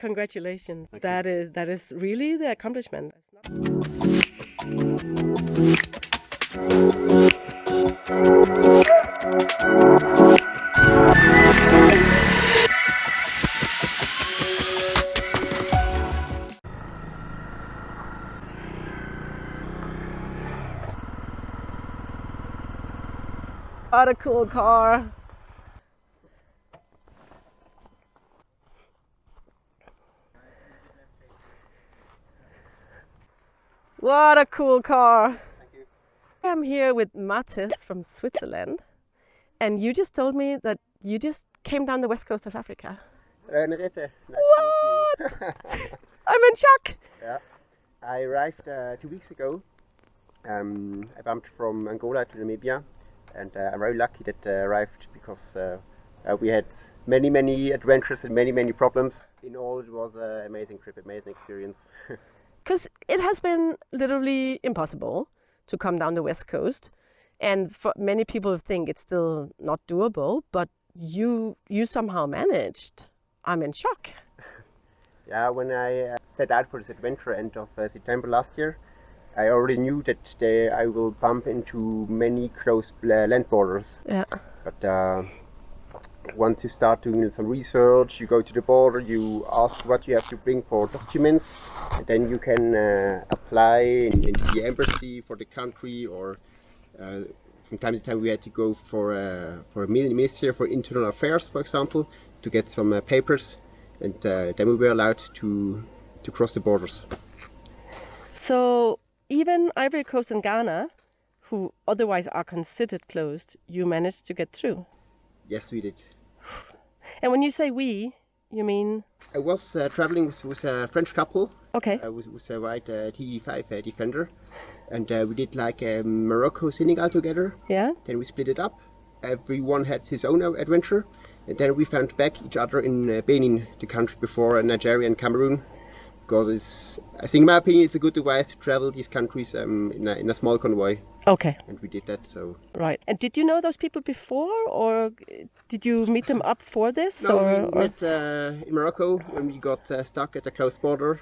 Congratulations. Thank That is really the accomplishment. What a cool car. What a cool car. Thank you. I'm here with Matthes from Switzerland, and you just told me that you just came down the west coast of Africa. Renate, What? I'm in shock. Yeah, I arrived 2 weeks ago. I bumped from Angola to Namibia, and I'm very lucky that I arrived because we had many adventures and many problems. In all, it was an amazing trip, amazing experience. Because it has been literally impossible to come down the west coast, and for many people think it's still not doable, but you somehow managed. I'm in shock. Yeah, when I set out for this adventure end of September last year, I already knew that I will bump into many close land borders. Yeah. But once you start doing some research, you go to the border, you ask what you have to bring for documents, and then you can apply in the embassy for the country, or from time to time we had to go for a ministry for internal affairs, for example, to get some papers, and then we were allowed to cross the borders. So even Ivory Coast and Ghana, who otherwise are considered closed, you managed to get through. Yes, we did. And when you say we, you mean? I was traveling with a French couple. Okay. With a white TE5 Defender, and we did like Morocco, Senegal together. Yeah. Then we split it up. Everyone had his own adventure, and then we found back each other in Benin, the country before Nigeria and Cameroon. Because I think, in my opinion, it's a good advice to travel these countries in a small convoy. Okay. And we did that, so. Right. And did you know those people before, or did you meet them up for this? No, or, we met in Morocco when we got stuck at a closed border.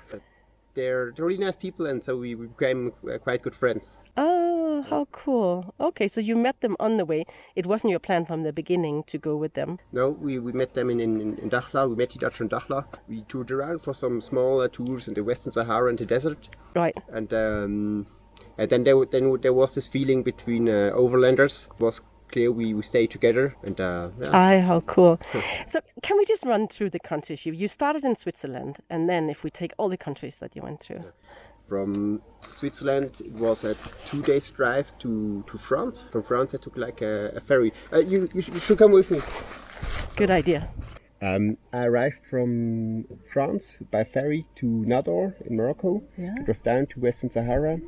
They're really nice people, and so we became quite good friends. Oh, how cool. Okay, so you met them on the way. It wasn't your plan from the beginning to go with them? No, we met them in Dakhla. We met each other in Dakhla. We toured around for some small tours in the Western Sahara and the desert. Right. And then there was this feeling between overlanders. It was clear we stayed together, and yeah. How cool. So can we just run through the countries? You started in Switzerland, and then if we take all the countries that you went through. From Switzerland, it was a 2 days drive to France. From France, I took like a ferry. You should come with me. Good idea. I arrived from France by ferry to Nador in Morocco. Yeah. I drove down to Western Sahara.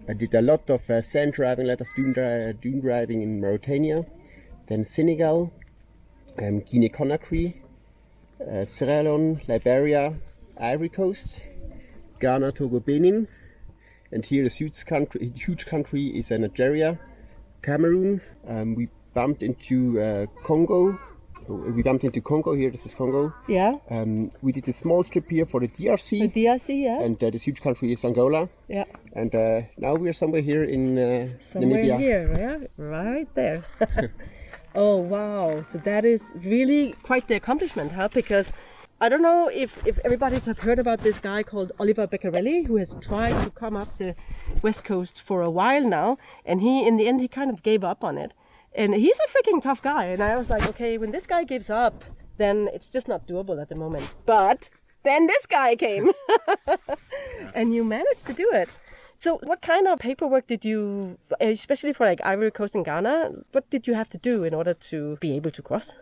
I did a lot of sand driving, a lot of dune driving in Mauritania. Then Senegal, Guinea-Conakry, Sierra Leone, Liberia, Ivory Coast, Ghana, Togo, Benin. And here the huge country is Nigeria, Cameroon. We bumped into Congo. We bumped into Congo here. This is Congo. Yeah. We did a small strip here for the DRC. The DRC, yeah. And this huge country is Angola. Yeah. And now we are somewhere here in somewhere Namibia. Here, yeah, right there. Oh wow! So that is really quite the accomplishment, huh? Because I don't know if everybody has heard about this guy called Oliver Beccarelli, who has tried to come up the west coast for a while now, and in the end he kind of gave up on it. And he's a freaking tough guy. And I was like, okay, when this guy gives up, then it's just not doable at the moment. But then this guy came. And you managed to do it. So what kind of paperwork did you, especially for like Ivory Coast and Ghana, what did you have to do in order to be able to cross?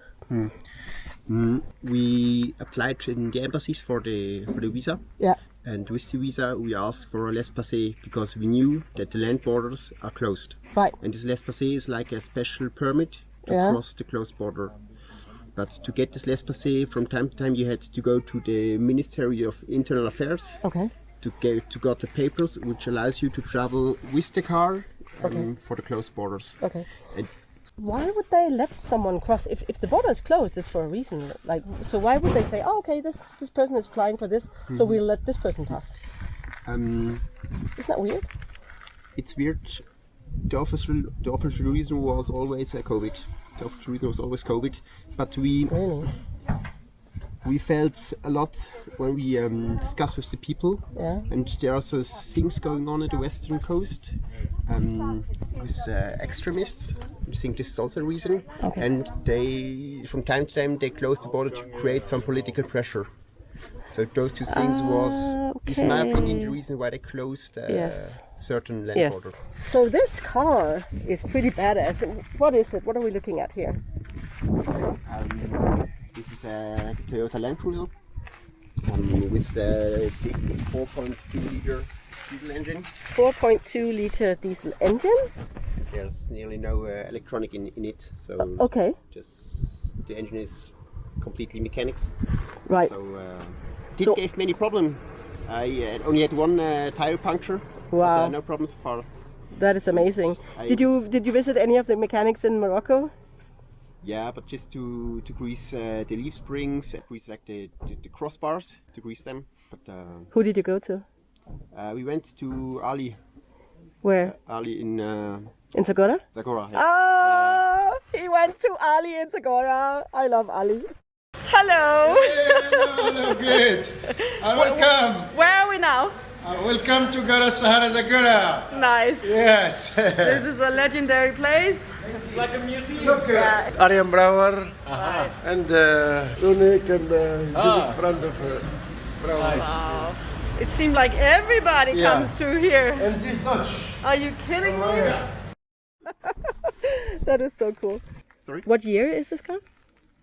We applied in the embassies for the visa. Yeah. And with the visa, we asked for a laissez-passer because we knew that the land borders are closed. Right. And this laissez-passer is like a special permit to cross the closed border. But to get this laissez-passer, from time to time, you had to go to the Ministry of Internal Affairs. Okay. To get the papers, which allows you to travel with the car for the closed borders. Okay. And Why would they let someone cross? If the border is closed, it's for a reason. Like, so why would they say, oh, okay, this person is applying for this, so we'll let this person pass? Isn't that weird? It's weird. The official reason was always COVID. The official reason was always COVID. But we felt a lot when we discussed with the people. Yeah. And there are those things going on at the western coast with extremists. I think this is also a reason. Okay. And they, from time to time, they close the border to create some political pressure. So those two things is in my opinion the reason why they closed certain land border. So this car is pretty badass. What is it? What are we looking at here? This is a Toyota Landcruiser with a big 4.2 liter diesel engine. 4.2 liter diesel engine? There's nearly no electronic in it, so just the engine is completely mechanics. Right. So didn't give many problem. I only had one tire puncture. Wow. But, no problems so far. That is amazing. Did you visit any of the mechanics in Morocco? Yeah, but just to grease the leaf springs, grease like the crossbars, to grease them. But who did you go to? We went to Ali. Where? Ali in Zagora? Zagora, yes. Oh, he went to Ali in Zagora. I love Ali. Hello. Hello, good. Welcome. Where are we now? Welcome to Gara Sahara Zagora. Nice. Yes. This is a legendary place. It's like a museum. Look, Arjen Brouwer and Unik and this is friend of Brouwer. Wow. It seemed like everybody comes through here. And this Dutch. Are you kidding me? That is so cool. Sorry? What year is this car?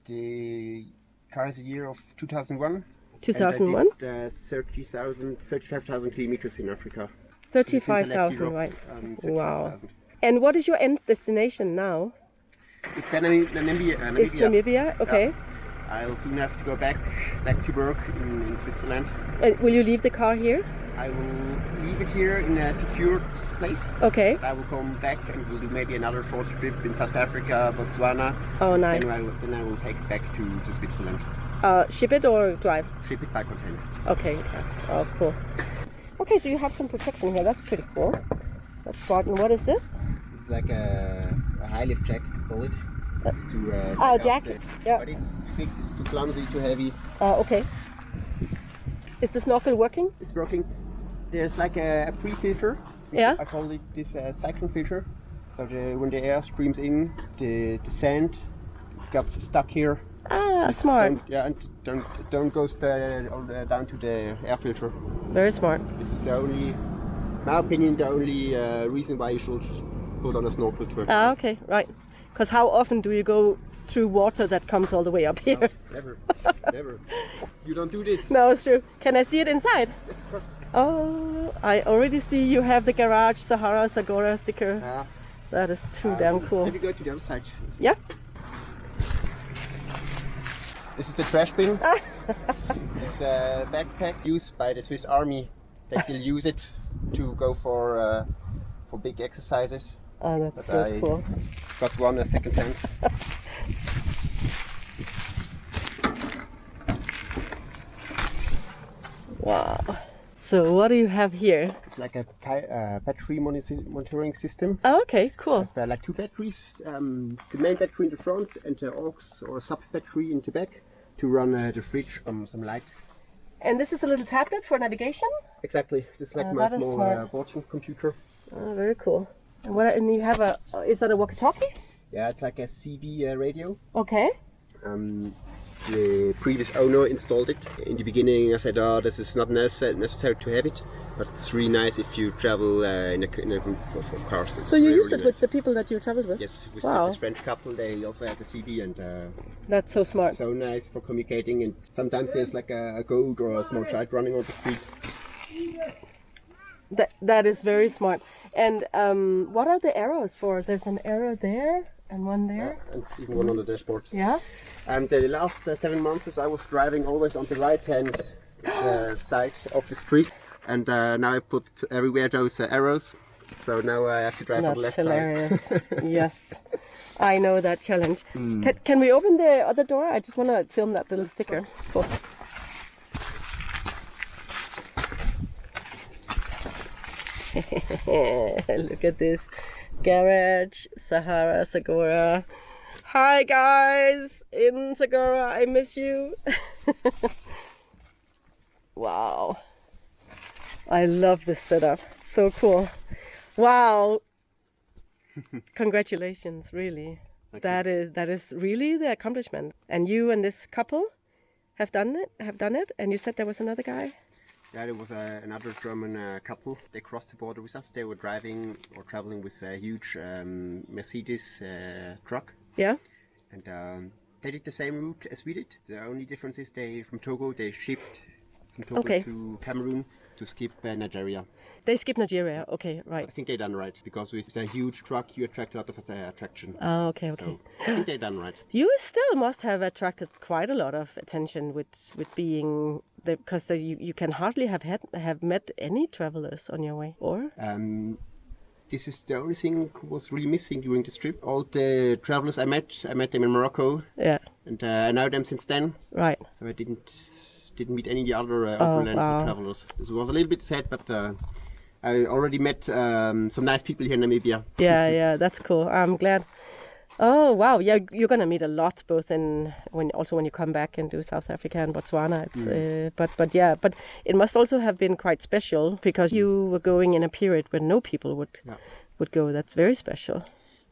The car is a year of 2001. 2001? And I did 35,000 kilometers in Africa. 35,000, right. 35,000. Wow. And what is your end destination now? It's Namibia. It's Namibia? Okay. Yeah. I'll soon have to go back to work in Switzerland. And will you leave the car here? I will leave it here in a secure place. Okay. I will come back and we'll do maybe another short trip in South Africa, Botswana. Oh, nice. Then I will take it back to Switzerland. Ship it or drive? Ship it by container. Okay. Oh, cool. Okay, so you have some protection here. That's pretty cool. That's smart. And what is this? It's like a high lift jacket, call it. That's to jacket. Yeah. But it's too big, it's too clumsy, too heavy. Okay. Is the snorkel working? It's working. There's like a pre-filter. Yeah. I call it this cyclone filter. So when the air streams in, the sand gets stuck here. Smart. And don't go down to the air filter. Very smart. This is the only, in my opinion, the only reason why you should put on a snorkel to work. Okay, right. Because how often do you go through water that comes all the way up here? No, never, never. You don't do this. No, it's true. Can I see it inside? Yes, of course. Oh, I already see you have the Garage Sahara Zagora sticker. Yeah. That is too damn cool. Maybe go to the other side. Yeah. This is the trash bin. It's a backpack used by the Swiss Army. They still use it to go for big exercises. Oh, that's so cool. Got one a second hand. Wow. So what do you have here? It's like a battery monitoring system. Oh, okay, cool. Like two batteries, the main battery in the front and the aux or sub battery in the back to run the fridge on some light. And this is a little tablet for navigation? Exactly. This is like my small boarding computer. Oh, very cool. And you have is that a walkie-talkie? Yeah, it's like a CB radio. Okay. The previous owner installed it. In the beginning I said, oh, this is not necessary to have it, but it's really nice if you travel in a group of cars. So you used it with the people that you traveled with? Yes, with this French couple, they also had a CB and that's so smart. So nice for communicating, and sometimes there's like a goat or a small child running on the street. That is very smart. And what are the arrows for? There's an arrow there and one there. Yeah, and even one on the dashboard. Yeah. And the last 7 months I was driving always on the right hand side of the street, and now I put everywhere those arrows. So now I have to drive on the That's left hilarious. side. Yes, I know that challenge. Can we open the other door? I just want to film that little sticker. Cool. Look at this garage, Sahara, Segura. Hi guys, in Segura, I miss you. Wow, I love this setup. So cool. Wow. Congratulations, really. That is really the accomplishment. And you and this couple have done it. And you said there was another guy. Yeah, there was another German couple. They crossed the border with us. They were driving or traveling with a huge Mercedes truck. Yeah. And they did the same route as we did. The only difference is from Togo they shipped from Togo to Cameroon to skip Nigeria. They skipped Nigeria. Okay, right. I think they done right because with a huge truck you attract a lot of attraction. Oh, okay. So I think they done right. You still must have attracted quite a lot of attention with being because you can hardly have met any travelers on your way, or? This is the only thing was really missing during this trip. All the travelers I met them in Morocco. Yeah. And I know them since then. Right. So I didn't meet any other overland travelers. This was a little bit sad, but I already met some nice people here in Namibia. Yeah, that's cool. I'm glad. Oh wow, yeah, you're gonna meet a lot, both when you come back and do South Africa and Botswana. It's but it must also have been quite special because you were going in a period where no people would go. That's very special.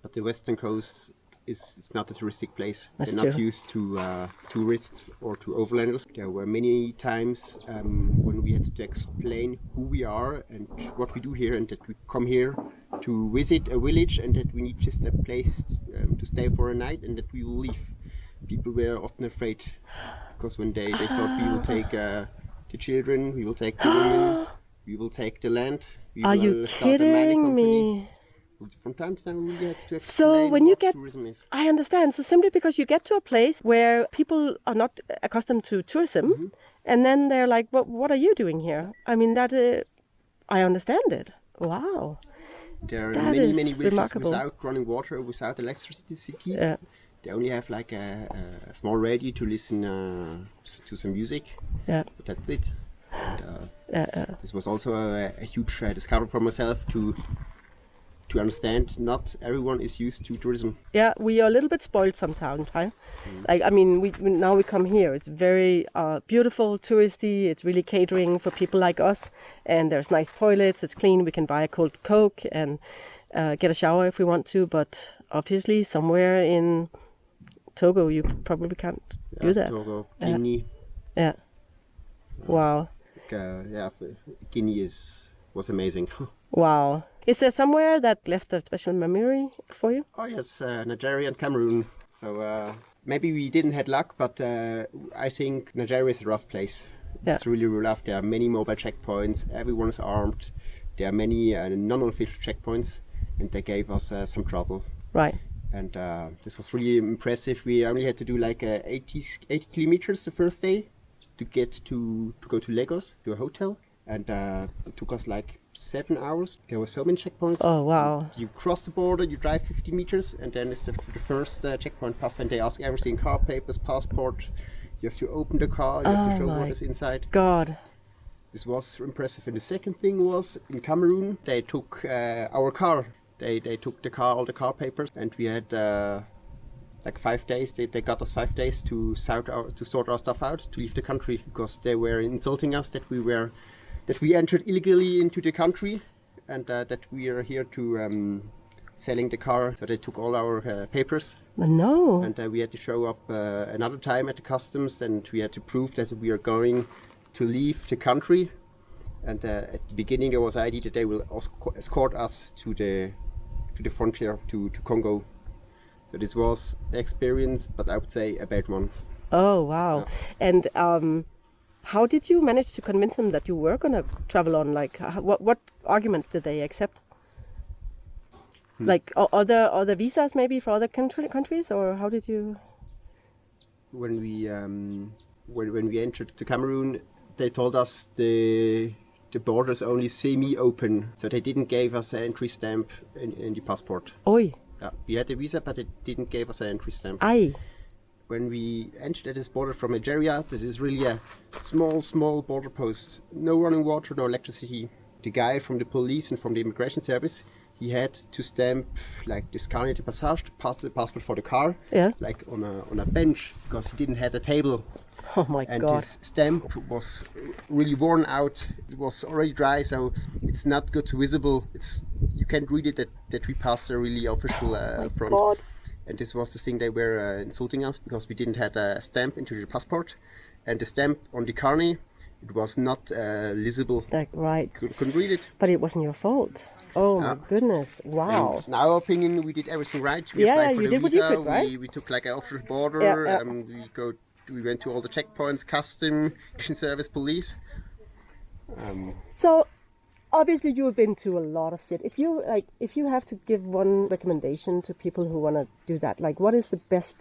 But the Western Coast it's not a touristic place. That's They're not true. used to tourists or to overlanders. There were many times when we had to explain who we are and what we do here, and that we come here to visit a village and that we need just a place to stay for a night and that we will leave. People were often afraid because when they thought we will take the children, we will take the women, we will take the land, we Are will you start a mining kidding company. me? From time to time we really had to explain So when you what get, tourism is. I understand. So simply because you get to a place where people are not accustomed to tourism, and then they're like, "What are you doing here?" I mean, that I understand it. Wow. There are That many is villages remarkable. without running water, without electricity. Yeah. They only have like a small radio to listen to some music. Yeah. But that's it. And, this was also a huge discovery for myself to understand not everyone is used to tourism. Yeah, we are a little bit spoiled sometimes, right? Like, I mean, now we come here. It's very beautiful, touristy. It's really catering for people like us. And there's nice toilets. It's clean. We can buy a cold Coke and get a shower if we want to. But obviously, somewhere in Togo, you probably can't do that. Togo, Guinea. Yeah. Wow. Guinea was amazing. Wow. Is there somewhere that left a special memory for you? Oh yes, Nigeria and Cameroon. So maybe we didn't have luck, but I think Nigeria is a rough place. Yeah. It's really rough. There are many mobile checkpoints. Everyone is armed. There are many non-official checkpoints, and they gave us some trouble. Right. And this was really impressive. We only had to do like 80 kilometers the first day to go to Lagos to a hotel, and it took us like 7 hours. There were so many checkpoints. Oh wow. You cross the border, you drive 50 meters, and then it's the first checkpoint puff, and they ask everything: car papers, passport. You have to open the car, you have to show what is inside. God. This was impressive. And the second thing was in Cameroon, they took our car. They took the car, all the car papers, and we had like 5 days. They got us 5 days to sort our stuff out, to leave the country, because they were insulting us that we entered illegally into the country, and that we are here to selling the car. So they took all our papers. No. And we had to show up another time at the customs, and we had to prove that we are going to leave the country. And at the beginning there was the idea that they will escort us to the frontier to Congo. So this was the experience, but I would say a bad one. Oh wow. Yeah. And how did you manage to convince them that you were gonna travel on? Like, what arguments did they accept? Like other visas maybe for other countries, or how did you? When we entered the Cameroon, they told us the the borders only semi-open, so they didn't give us an entry stamp in the passport. Oi. Yeah, we had a visa, but they didn't give us an entry stamp. Aye. When we entered this border from Nigeria, this is really a small border post. No running water, no electricity. The guy from the police and from the immigration service, he had to stamp like this carnet de passage, the passport for the car, Yeah. like on a bench, because he didn't have a table. Oh my And God. his stamp was really worn out. It was already dry, so it's not good visible. You can't read it that we passed a really official front. God. And this was the thing they were insulting us, because we didn't have a stamp into the passport, and the stamp on the carnet, it was not legible. Like, right. Couldn't read it. But it wasn't your fault. Oh my goodness. Wow. And in our opinion, we did everything right. We Yeah, applied for you the did what you visa. could, right? We took like an official border. Yeah, yeah. We went to all the checkpoints, custom, service, police. So obviously you've been to a lot of shit. If you have to give one recommendation to people who want to do that, like what is the best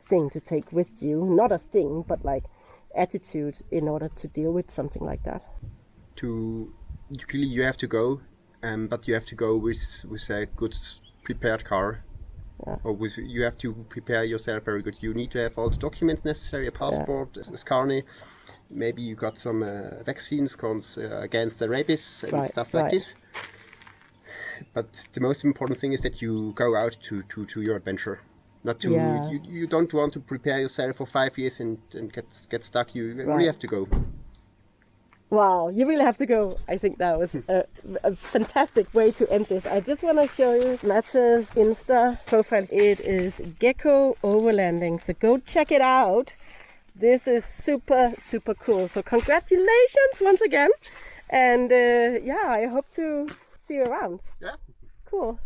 thing to take with you? Not a thing, but like attitude in order to deal with something like that. Usually you have to go, but you have to go with a good prepared car. Yeah. Or you have to prepare yourself very good. You need to have all the documents necessary, a passport, a carnet. Maybe you got some vaccines against the rabies and stuff like this. But the most important thing is that you go out to your adventure. Not to you don't want to prepare yourself for 5 years and get stuck. You really have to go. Wow, you really have to go. I think that was a fantastic way to end this. I just want to show you Matthes' Insta profile. It is Gecko Overlanding, so go check it out. This is super cool. So congratulations once again, and I hope to see you around. Yeah. Cool.